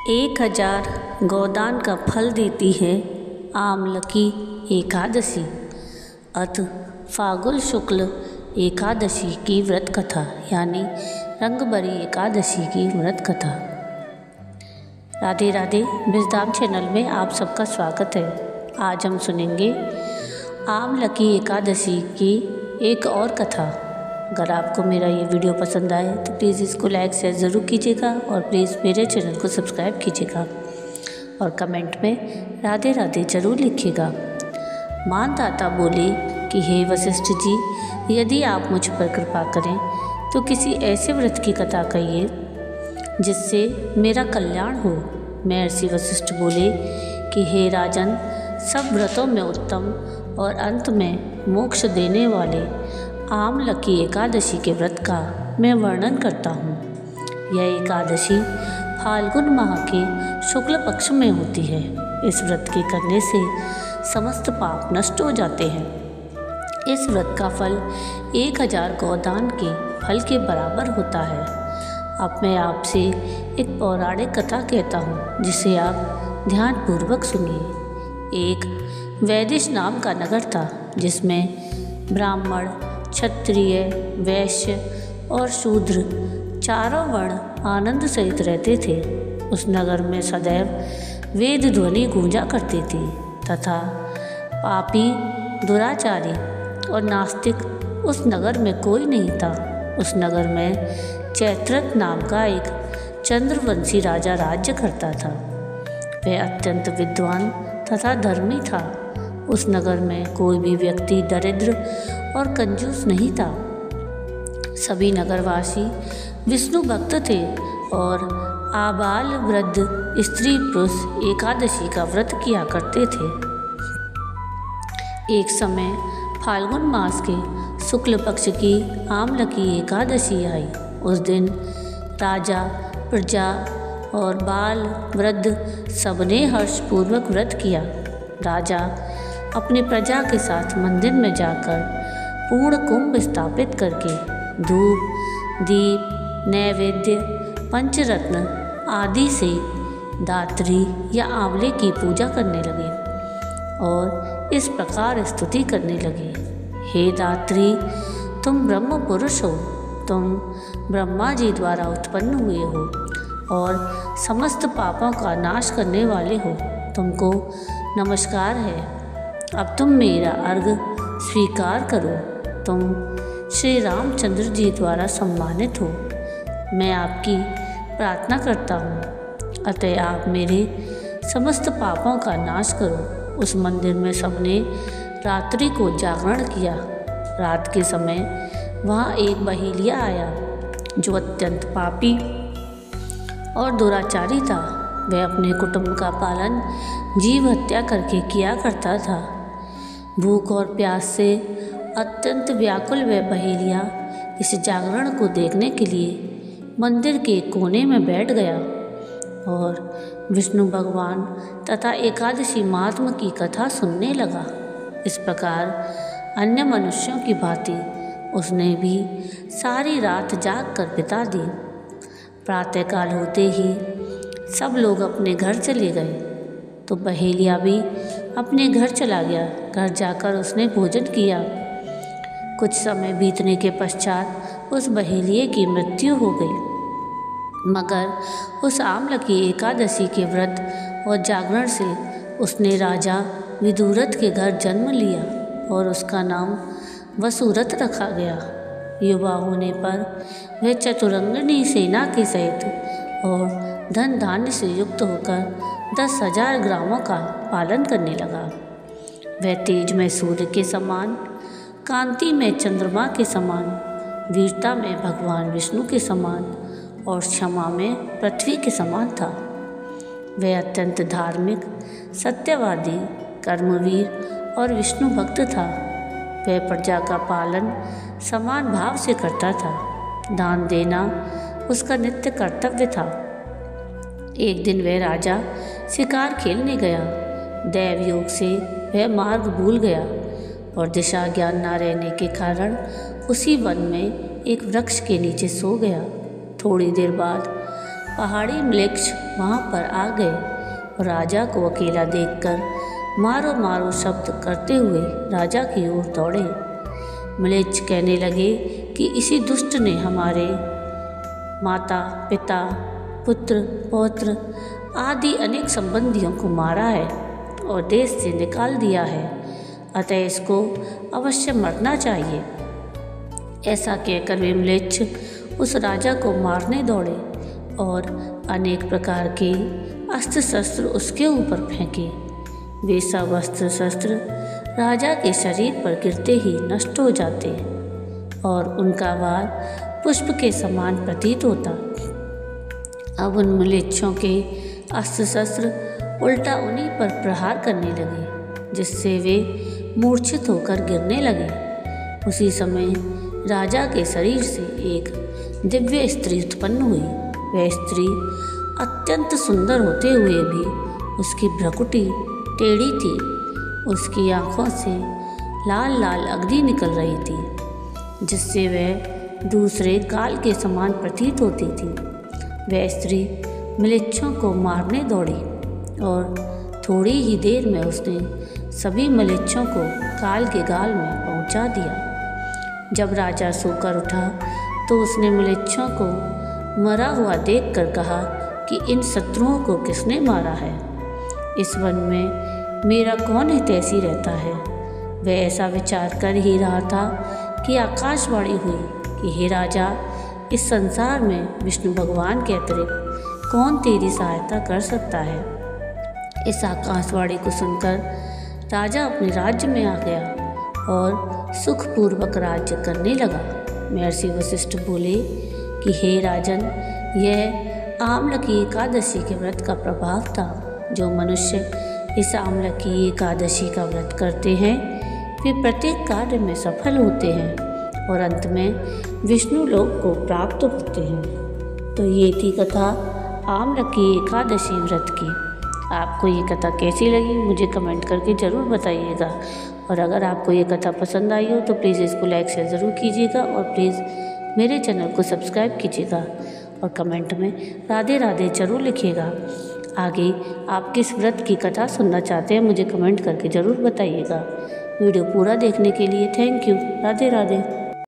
1000 गोदान का फल देती है आमलकी एकादशी। अथ फागुन शुक्ल एकादशी की व्रत कथा यानी रंगबरी एकादशी की व्रत कथा। राधे राधे। विजदाम चैनल में आप सबका स्वागत है। आज हम सुनेंगे आमलकी एकादशी की एक और कथा। अगर आपको मेरा ये वीडियो पसंद आए तो प्लीज़ इसको लाइक शेयर ज़रूर कीजिएगा और प्लीज़ मेरे चैनल को सब्सक्राइब कीजिएगा और कमेंट में राधे राधे ज़रूर लिखिएगा। मानदाता बोले कि हे वशिष्ठ जी, यदि आप मुझ पर कृपा करें तो किसी ऐसे व्रत की कथा कहिए जिससे मेरा कल्याण हो। महर्षि वशिष्ठ बोले कि हे राजन, सब व्रतों में उत्तम और अंत में मोक्ष देने वाले आमलकी एकादशी के व्रत का मैं वर्णन करता हूँ। यह एकादशी फाल्गुन माह के शुक्ल पक्ष में होती है। इस व्रत के करने से समस्त पाप नष्ट हो जाते हैं। इस व्रत का फल 1000 गोदान के फल के बराबर होता है। अब मैं आपसे एक पौराणिक कथा कहता हूँ जिसे आप ध्यानपूर्वक सुनिए। एक वैदिश नाम का नगर था जिसमें ब्राह्मण, क्षत्रिय, वैश्य और शूद्र चारों वर्ण आनंद सहित रहते थे। उस नगर में सदैव वेद ध्वनि गूंजा करती थी तथा पापी, दुराचारी और नास्तिक उस नगर में कोई नहीं था। उस नगर में चैत्रथ नाम का एक चंद्रवंशी राजा राज्य करता था। वह अत्यंत विद्वान तथा धर्मी था। उस नगर में कोई भी व्यक्ति दरिद्र और कंजूस नहीं था। सभी नगरवासी विष्णु भक्त थे और आबाल वृद्ध स्त्री पुरुष एकादशी का व्रत किया करते थे। एक समय फाल्गुन मास के शुक्ल पक्ष की आमलकी एकादशी आई। उस दिन राजा, प्रजा और बाल वृद्ध सबने हर्षपूर्वक व्रत किया। राजा अपनी प्रजा के साथ मंदिर में जाकर पूर्ण कुंभ स्थापित करके धूप, दीप, नैवेद्य, पंचरत्न आदि से दात्री या आंवले की पूजा करने लगे और इस प्रकार स्तुति करने लगे। हे दात्री, तुम ब्रह्म पुरुष हो। तुम ब्रह्मा जी द्वारा उत्पन्न हुए हो और समस्त पापों का नाश करने वाले हो। तुमको नमस्कार है। अब तुम मेरा अर्घ्य स्वीकार करो। तुम श्री रामचंद्र जी द्वारा सम्मानित हो। मैं आपकी प्रार्थना करता हूँ, अतः आप मेरे समस्त पापों का नाश करो। उस मंदिर में सबने रात्रि को जागरण किया। रात के समय वहाँ एक बहेलिया आया जो अत्यंत पापी और दुराचारी था। वह अपने कुटुंब का पालन जीव हत्या करके किया करता था। भूख और प्यास से अत्यंत व्याकुल वह बहेलिया इस जागरण को देखने के लिए मंदिर के कोने में बैठ गया और विष्णु भगवान तथा एकादशी महात्मा की कथा सुनने लगा। इस प्रकार अन्य मनुष्यों की भांति उसने भी सारी रात जाग कर बिता दी। प्रातःकाल होते ही सब लोग अपने घर चले गए तो बहेलिया भी अपने घर चला गया। घर जाकर उसने भोजन किया। कुछ समय बीतने के पश्चात उस बहेलिये की मृत्यु हो गई। मगर उस आमलकी एकादशी के व्रत और जागरण से उसने राजा विदुरथ के घर जन्म लिया और उसका नाम वसुरथ रखा गया। युवा होने पर वह चतुरंगिनी सेना के सहित और धन धान्य से युक्त होकर 10,000 ग्रामों का पालन करने लगा। वह तेज में सूर्य के समान, कांति में चंद्रमा के समान, वीरता में भगवान विष्णु के समान और क्षमा में पृथ्वी के समान था। वह अत्यंत धार्मिक, सत्यवादी, कर्मवीर और विष्णु भक्त था। वह प्रजा का पालन समान भाव से करता था। दान देना उसका नित्य कर्तव्य था। एक दिन वह राजा शिकार खेलने गया। दैव योग से वह मार्ग भूल गया और दिशा ज्ञान न रहने के कारण उसी वन में एक वृक्ष के नीचे सो गया। थोड़ी देर बाद पहाड़ी म्लेच्छ वहाँ पर आ गए और राजा को अकेला देखकर मारो मारो शब्द करते हुए राजा की ओर दौड़े। म्लेच्छ कहने लगे कि इसी दुष्ट ने हमारे माता पिता पुत्र पौत्र आदि अनेक संबंधियों को मारा है और देश से निकाल दिया है, अतः इसको अवश्य मरना चाहिए। ऐसा कहकर वे म्लेच्छ उस राजा को मारने दौड़े और अनेक प्रकार के अस्त्र शस्त्र उसके ऊपर फेंके। वे सब अस्त्र शस्त्र राजा के शरीर पर गिरते ही नष्ट हो जाते और उनका वार पुष्प के समान प्रतीत होता। अब उन म्लेच्छों के अस्त्र शस्त्र उल्टा उन्हीं पर प्रहार करने लगे, जिससे वे मूर्छित होकर गिरने लगे। उसी समय राजा के शरीर से एक दिव्य स्त्री उत्पन्न हुई। वह स्त्री अत्यंत सुंदर होते हुए भी उसकी भ्रुकुटी टेढ़ी थी। उसकी आँखों से लाल लाल अग्नि निकल रही थी, जिससे वह दूसरे काल के समान प्रतीत होती थी। वह स्त्री म्लेच्छों को मारने दौड़ी और थोड़ी ही देर में उसने सभी म्लेच्छों को काल के गाल में पहुंचा दिया। जब राजा सोकर उठा तो उसने म्लेच्छों को मरा हुआ देखकर कहा कि इन शत्रुओं को किसने मारा है? इस वन में मेरा कौन हितैषी रहता है? वह ऐसा विचार कर ही रहा था कि आकाशवाणी हुई कि हे राजा, इस संसार में विष्णु भगवान के अतिरिक्त कौन तेरी सहायता कर सकता है? इस आकाशवाणी को सुनकर राजा अपने राज्य में आ गया और सुखपूर्वक राज्य करने लगा। महर्षि वशिष्ठ बोले कि हे राजन, यह आम्ल एकादशी के व्रत का प्रभाव था। जो मनुष्य इस आम्ल एकादशी का व्रत करते हैं वे प्रत्येक कार्य में सफल होते हैं और अंत में विष्णु लोक को प्राप्त होते हैं। तो ये थी कथा आम्ल एकादशी व्रत की। आपको ये कथा कैसी लगी मुझे कमेंट करके ज़रूर बताइएगा, और अगर आपको ये कथा पसंद आई हो तो प्लीज़ इसको लाइक शेयर ज़रूर कीजिएगा और प्लीज़ मेरे चैनल को सब्सक्राइब कीजिएगा और कमेंट में राधे राधे ज़रूर लिखिएगा। आगे आप किस व्रत की कथा सुनना चाहते हैं मुझे कमेंट करके ज़रूर बताइएगा। वीडियो पूरा देखने के लिए थैंक यू। राधे राधे।